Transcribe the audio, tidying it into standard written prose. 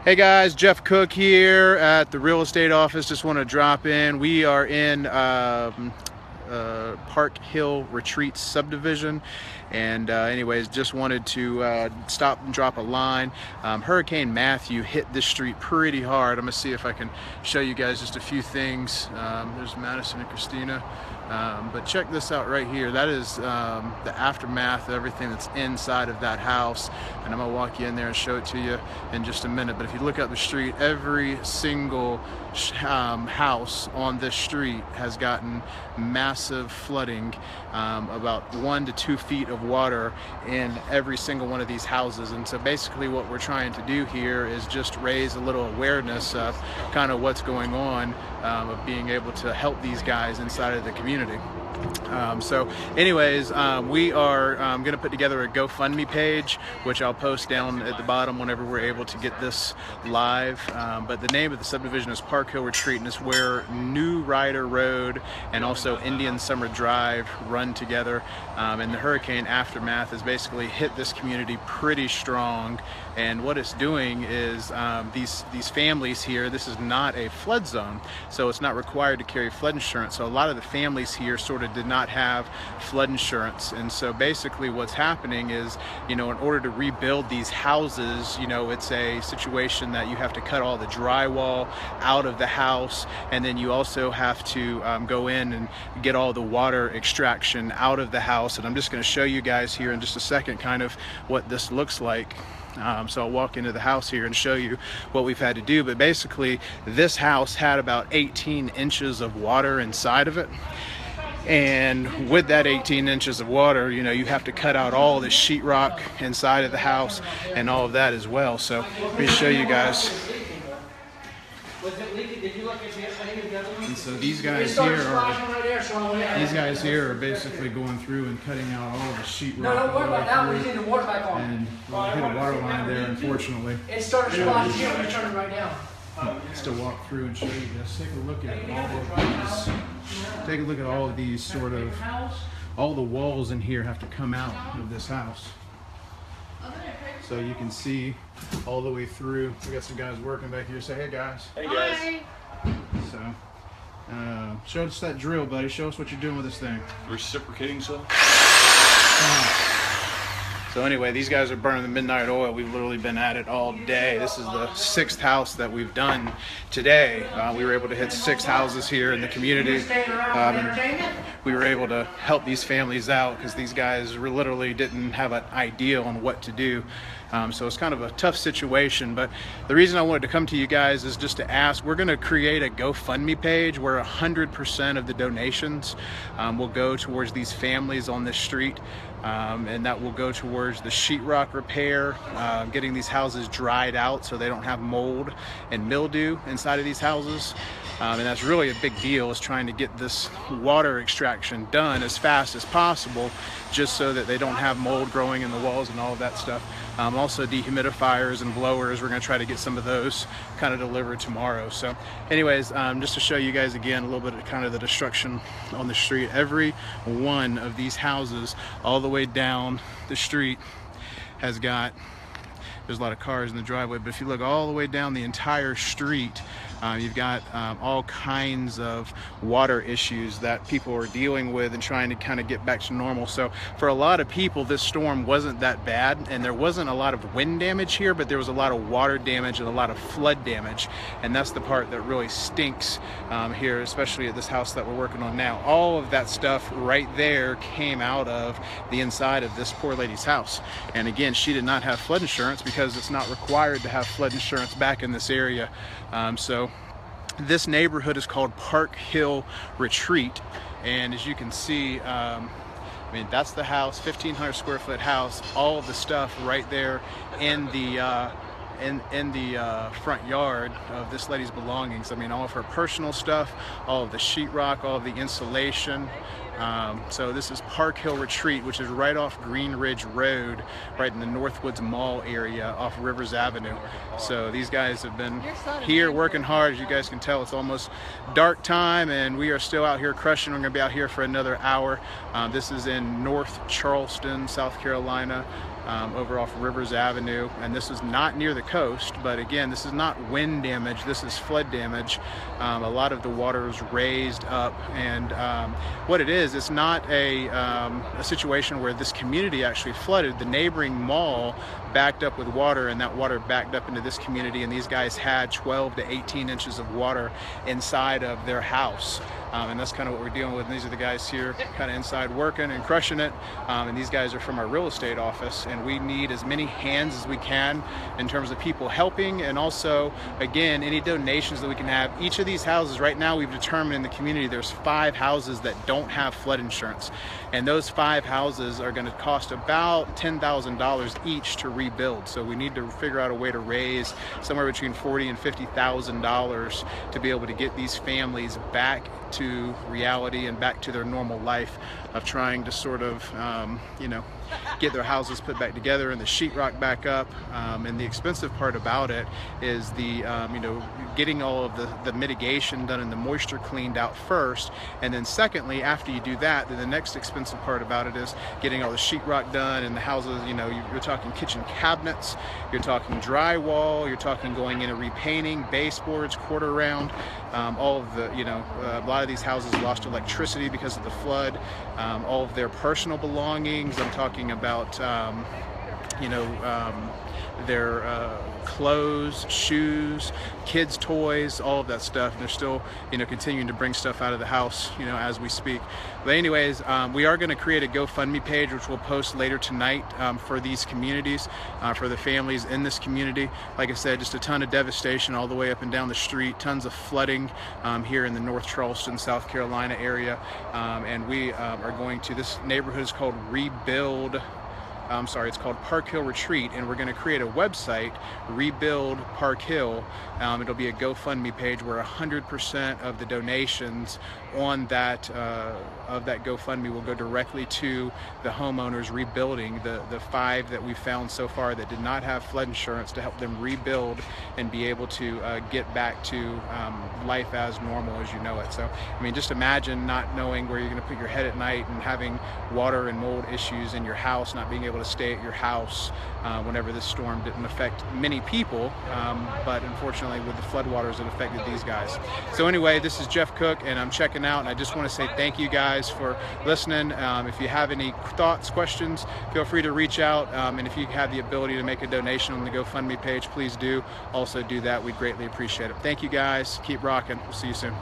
Hey guys, Jeff Cook here at the real estate office. Just want to drop in. We are in Park Hill Retreat subdivision, and anyways, just wanted to stop and drop a line. Hurricane Matthew hit this street pretty hard. I'm gonna see if I can show you guys just a few things. There's Madison and Christina. But check this out right here. That is the aftermath of everything that's inside of that house. And I'm gonna walk you in there and show it to you in just a minute. But if you look up the street, every single house on this street has gotten massive flooding, about 1 to 2 feet of water in every single one of these houses. And so basically what we're trying to do here is just raise a little awareness of kind of what's going on, of being able to help these guys inside of the community. So anyways, we are going to put together a GoFundMe page, which I'll post down at the bottom whenever we're able to get this live. But the name of the subdivision is Park Hill Retreat, and it's where New Rider Road and also Indian Summer Drive run together. And the hurricane aftermath has basically hit this community pretty strong. And what it's doing is these families here, this is not a flood zone, so it's not required to carry flood insurance. So a lot of the families here sort of did not have flood insurance. And so basically what's happening is, in order to rebuild these houses, it's a situation that you have to cut all the drywall out of the house, and then you also have to go in and get all the water extraction out of the house. And I'm just going to show you guys here in just a second kind of what this looks like. So I'll walk into the house here and show you what we've had to do. But basically this house had about 18 inches of water inside of it. And with that 18 inches of water, you have to cut out all the sheetrock inside of the house and all of that as well. So let me show you guys. And so these guys here are basically going through and cutting out all the sheetrock. No, don't worry about that. We just need the water back on. And we'll hit a water line there, unfortunately. It started splashing here. We're turning right down. Just to walk through and show you this. Take a look at all of these. Take a look at all of these sort of. All the walls in here have to come out of this house. So you can see all the way through. We got some guys working back here. Say hey guys. Hey guys. So show us that drill, buddy. Show us what you're doing with this thing. Reciprocating saw. So anyway, these guys are burning the midnight oil. We've literally been at it all day. This is the 6th house that we've done today. We were able to hit 6 houses here in the community. We were able to help these families out because these guys literally didn't have an idea on what to do. So it's kind of a tough situation, but the reason I wanted to come to you guys is just to ask. We're going to create a GoFundMe page where 100% of the donations will go towards these families on this street. And that will go towards the sheetrock repair, getting these houses dried out so they don't have mold and mildew inside of these houses. And that's really a big deal, is trying to get this water extraction done as fast as possible, just so that they don't have mold growing in the walls and all of that stuff. Also dehumidifiers and blowers, we're going to try to get some of those kind of delivered tomorrow. So anyways, just to show you guys again a little bit of kind of the destruction on the street. Every one of these houses all the way down the street has got, there's a lot of cars in the driveway, but if you look all the way down the entire street, you've got all kinds of water issues that people are dealing with and trying to kind of get back to normal. So for a lot of people, this storm wasn't that bad, and there wasn't a lot of wind damage here, but there was a lot of water damage and a lot of flood damage. And that's the part that really stinks here, especially at this house that we're working on now. All of that stuff right there came out of the inside of this poor lady's house. And again, she did not have flood insurance because it's not required to have flood insurance back in this area. So this neighborhood is called Park Hill Retreat, and as you can see, that's the house, 1,500 square foot house. All of the stuff right there in the front yard of this lady's belongings. All of her personal stuff, all of the sheetrock, all of the insulation, So this is Park Hill Retreat, which is right off Green Ridge Road, right in the Northwoods Mall area off Rivers Avenue. So these guys have been here working hard. As you guys can tell, it's almost dark time and we are still out here crushing. We're going to be out here for another hour. This is in North Charleston, South Carolina. Over off Rivers Avenue, and this is not near the coast, but again, this is not wind damage, this is flood damage. A lot of the water is raised up, and what it is, it's not a situation where this community actually flooded. The neighboring mall backed up with water, and that water backed up into this community, and these guys had 12 to 18 inches of water inside of their house. And that's kind of what we're dealing with. And these are the guys here kind of inside working and crushing it. And these guys are from our real estate office, and we need as many hands as we can in terms of people helping, and also, again, any donations that we can have. Each of these houses, right now we've determined in the community there's 5 houses that don't have flood insurance, and those 5 houses are going to cost about $10,000 each to rebuild. So we need to figure out a way to raise somewhere between $40,000 and $50,000 to be able to get these families back to reality and back to their normal life of trying to sort of, get their houses put back together and the sheetrock back up. And the expensive part about it is the, getting all of the mitigation done and the moisture cleaned out first. And then secondly, after you do that, then the next expensive part about it is getting all the sheetrock done and the houses, you're talking kitchen cabinets, you're talking drywall, you're talking going in and repainting, baseboards, quarter round, all of the, a lot of these houses lost electricity because of the flood, all of their personal belongings. I'm talking about, their clothes, shoes, kids' toys, all of that stuff. And they're still, continuing to bring stuff out of the house, as we speak. But anyways, we are going to create a GoFundMe page, which we'll post later tonight for these communities, for the families in this community. Like I said, just a ton of devastation all the way up and down the street, tons of flooding here in the North Charleston, South Carolina area. And we are going to, this neighborhood is called it's called Park Hill Retreat, and we're going to create a website, Rebuild Park Hill. It'll be a GoFundMe page where 100% of the donations on that of that GoFundMe will go directly to the homeowners rebuilding, the 5 that we found so far that did not have flood insurance, to help them rebuild and be able to get back to life as normal as you know it. So, just imagine not knowing where you're going to put your head at night and having water and mold issues in your house, not being able to stay at your house whenever this storm didn't affect many people, but unfortunately with the floodwaters it affected these guys. So anyway, this is Jeff Cook, and I'm checking out, and I just want to say thank you guys for listening. If you have any thoughts, questions, feel free to reach out, and if you have the ability to make a donation on the GoFundMe page, please do also do that. We'd greatly appreciate it. Thank you guys. Keep rocking. We'll see you soon.